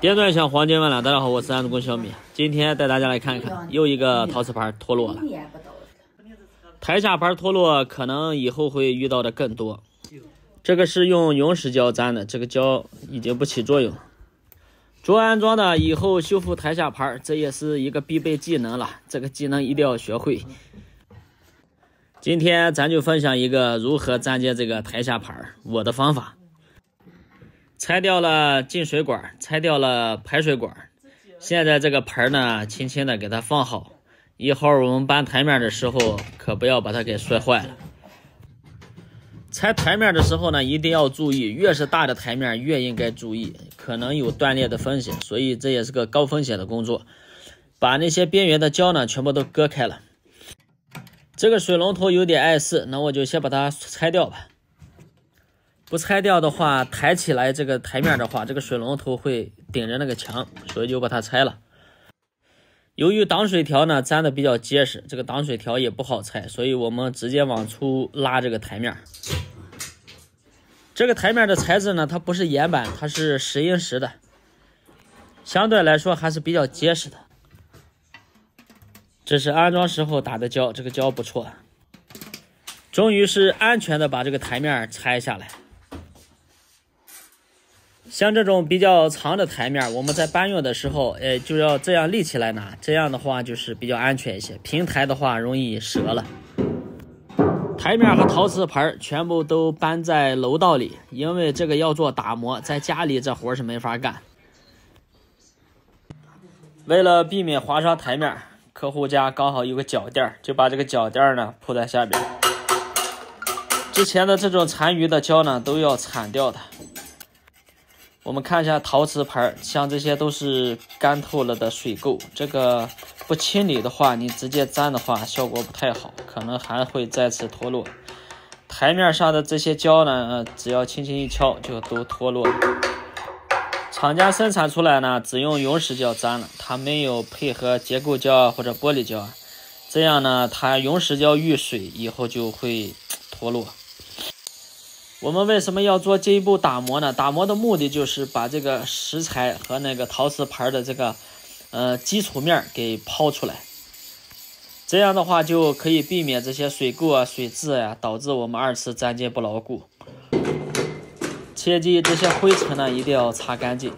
电钻响，黄金万两。大家好，我是安子工小米。今天带大家来看看，又一个陶瓷盘脱落了。台下盘脱落，可能以后会遇到的更多。这个是用永石胶粘的，这个胶已经不起作用了。做安装的以后修复台下盘，这也是一个必备技能了。这个技能一定要学会。今天咱就分享一个如何粘接这个台下盘，我的方法。拆掉了进水管，拆掉了排水管，现在这个盆呢，轻轻的给它放好，一会儿我们搬台面的时候可不要把它给摔坏了。拆台面的时候呢，一定要注意，越是大的台面越应该注意，可能有断裂的风险，所以这也是个高风险的工作。把那些边缘的胶呢全部都割开了。这个水龙头有点碍事，那我就先把它拆掉吧。不拆掉的话，抬起来这个台面的话，这个水龙头会顶着那个墙，所以就把它拆了。由于挡水条呢粘的比较结实，这个挡水条也不好拆，所以我们直接往出拉这个台面。这个台面的材质呢，它不是岩板，它是石英石的，相对来说还是比较结实的。这是安装时候打的胶，这个胶不错。终于是安全的把这个台面拆下来。像这种比较长的台面，我们在搬运的时候，就要这样立起来拿，这样的话就是比较安全一些。平台的话容易折了。台面和陶瓷盘全部都搬在楼道里，因为这个要做打磨，在家里这活是没法干。为了避免划伤台面，客户家刚好有个脚垫，就把这个脚垫呢铺在下边。之前的这种残余的胶呢都要铲掉的。我们看一下陶瓷盘，像这些都是干透了的水垢，这个不清理的话，你直接粘的话效果不太好，可能还会再次脱落。台面上的这些胶呢，只要轻轻一敲就都脱落了。厂家生产出来呢，只用永石胶粘了，它没有配合结构胶或者玻璃胶，这样呢，它永石胶遇水以后就会脱落。我们为什么要做进一步打磨呢？打磨的目的就是把这个石材和那个陶瓷盘的这个基础面给抛出来，这样的话就可以避免这些水垢啊、水渍啊导致我们二次粘接不牢固。切记这些灰尘呢一定要擦干净。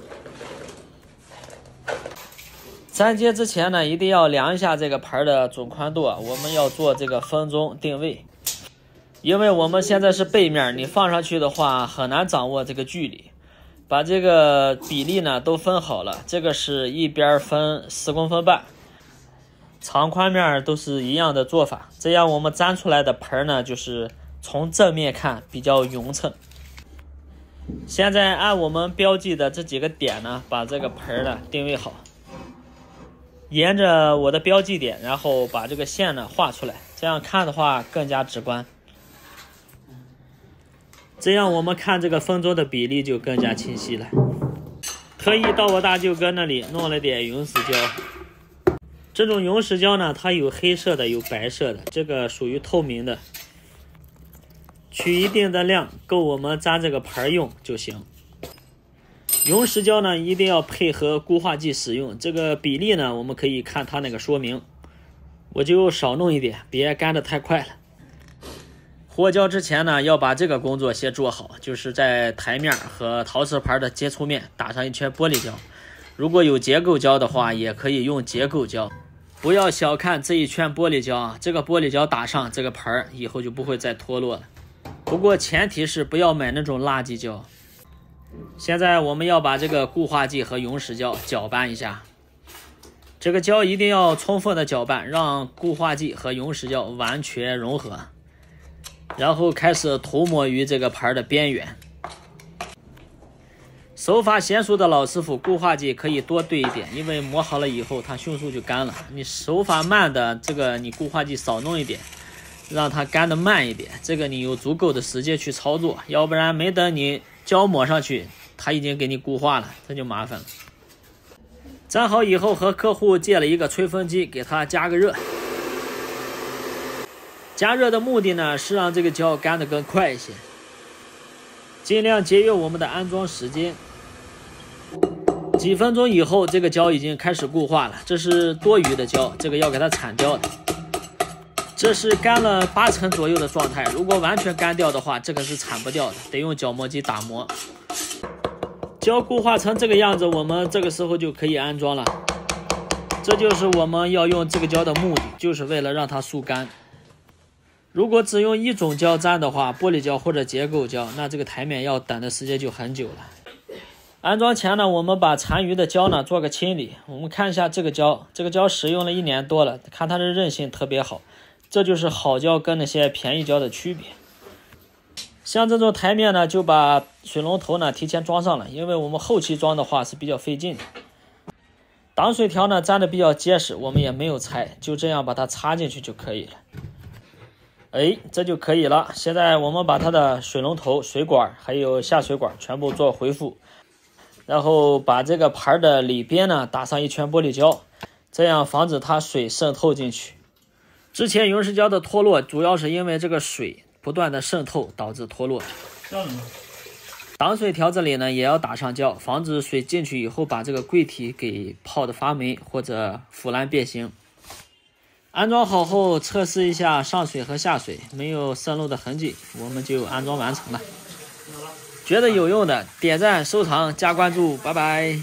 粘接之前呢，一定要量一下这个盘的总宽度啊，我们要做这个分钟定位。因为我们现在是背面，你放上去的话很难掌握这个距离。把这个比例呢都分好了，这个是一边分10公分半，长宽面都是一样的做法，这样我们粘出来的盆呢就是从正面看比较匀称。现在按我们标记的这几个点呢，把这个盆呢定位好，沿着我的标记点，然后把这个线呢画出来，这样看的话更加直观。这样我们看这个分钟的比例就更加清晰了。特意到我大舅哥那里弄了点永石胶，这种永石胶呢，它有黑色的，有白色的，这个属于透明的。取一定的量，够我们粘这个盘用就行。永石胶呢，一定要配合固化剂使用，这个比例呢，我们可以看它那个说明。我就少弄一点，别干得太快了。和胶之前呢，要把这个工作先做好，就是在台面和陶瓷盘的接触面打上一圈玻璃胶。如果有结构胶的话，也可以用结构胶。不要小看这一圈玻璃胶啊，这个玻璃胶打上，这个盘以后就不会再脱落了。不过前提是不要买那种垃圾胶。现在我们要把这个固化剂和永石胶搅拌一下。这个胶一定要充分的搅拌，让固化剂和永石胶完全融合。然后开始涂抹于这个盘的边缘。手法娴熟的老师傅，固化剂可以多兑一点，因为磨好了以后它迅速就干了。你手法慢的，这个你固化剂少弄一点，让它干得慢一点，这个你有足够的时间去操作，要不然没等你胶抹上去，它已经给你固化了，这就麻烦了。粘好以后，和客户借了一个吹风机，给它加个热。加热的目的呢，是让这个胶干得更快一些，尽量节约我们的安装时间。几分钟以后，这个胶已经开始固化了，这是多余的胶，这个要给它铲掉的。这是干了80%左右的状态，如果完全干掉的话，这个是铲不掉的，得用角磨机打磨。胶固化成这个样子，我们这个时候就可以安装了。这就是我们要用这个胶的目的，就是为了让它速干。如果只用一种胶粘的话，玻璃胶或者结构胶，那这个台面要等的时间就很久了。安装前呢，我们把残余的胶呢做个清理。我们看一下这个胶，这个胶使用了1年多了，看它的韧性特别好，这就是好胶跟那些便宜胶的区别。像这种台面呢，就把水龙头呢提前装上了，因为我们后期装的话是比较费劲的。挡水条呢粘的比较结实，我们也没有拆，就这样把它插进去就可以了。哎，这就可以了。现在我们把它的水龙头、水管还有下水管全部做恢复。然后把这个盘的里边呢打上一圈玻璃胶，这样防止它水渗透进去。之前云石胶的脱落主要是因为这个水不断的渗透导致脱落。挡水条这里呢也要打上胶，防止水进去以后把这个柜体给泡的发霉或者腐烂变形。安装好后测试一下上水和下水没有渗漏的痕迹，我们就安装完成了。觉得有用的点赞、收藏、加关注，拜拜。